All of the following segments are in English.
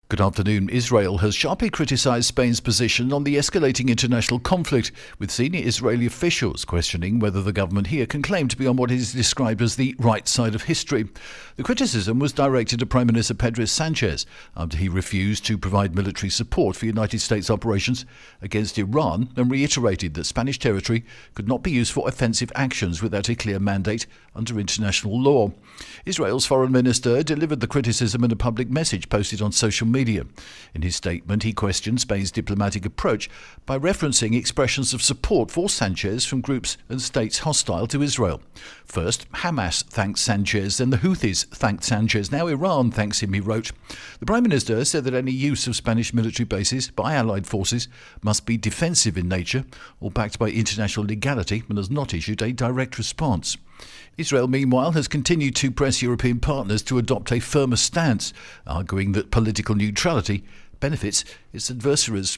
Good afternoon. Israel has sharply criticised Spain's position on the escalating international conflict, with senior Israeli officials questioning whether the government here can claim to be on what is described as the right side of history. The criticism was directed at Prime Minister Pedro Sanchez after he refused to provide military support for United States operations against Iran and reiterated that Spanish territory could not be used for offensive actions without a clear mandate under international law. Israel's foreign minister delivered the criticism in a public message posted on social media. In his statement, he questioned Spain's diplomatic approach by referencing expressions of support for Sanchez from groups and states hostile to Israel. First, Hamas thanked Sanchez, then the Houthis thanked Sanchez, now Iran thanks him, he wrote. The Prime Minister said that any use of Spanish military bases by Allied forces must be defensive in nature or backed by international legality and has not issued a direct response. Israel, meanwhile, has continued to press European partners to adopt a firmer stance, arguing that political neutrality benefits its adversaries.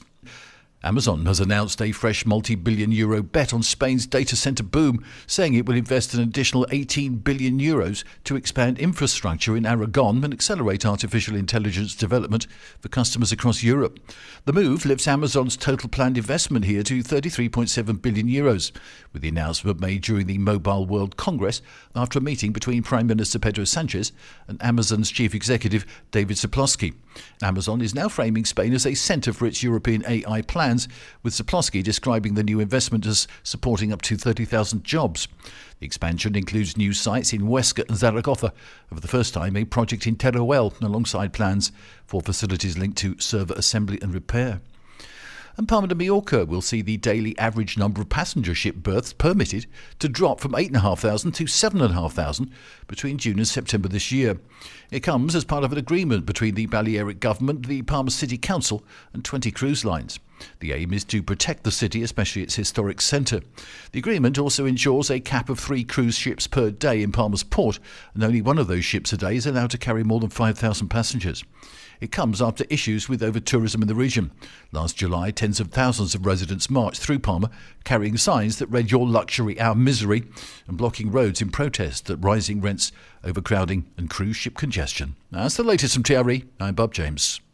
Amazon has announced a fresh multi-billion euro bet on Spain's data centre boom, saying it will invest an additional 18 billion euros to expand infrastructure in Aragon and accelerate artificial intelligence development for customers across Europe. The move lifts Amazon's total planned investment here to 33.7 billion euros, with the announcement made during the Mobile World Congress after a meeting between Prime Minister Pedro Sanchez and Amazon's chief executive David Zaplosky. Amazon is now framing Spain as a centre for its European AI plans, with Zaplosky describing the new investment as supporting up to 30,000 jobs. The expansion includes new sites in Huesca and Zaragoza, and for the first time a project in Teruel, alongside plans for facilities linked to server assembly and repair. And Palma de Mallorca will see the daily average number of passenger ship berths permitted to drop from 8,500 to 7,500 between June and September this year. It comes as part of an agreement between the Balearic government, the Palma City Council and 20 cruise lines. The aim is to protect the city, especially its historic centre. The agreement also ensures a cap of 3 cruise ships per day in Palma's port, and only one of those ships a day is allowed to carry more than 5,000 passengers. It comes after issues with over-tourism in the region. Last July, tens of thousands of residents marched through Palma, carrying signs that read "Your luxury, our misery," and blocking roads in protest at rising rents, overcrowding and cruise ship congestion. That's the latest from TRE. I'm Bob James.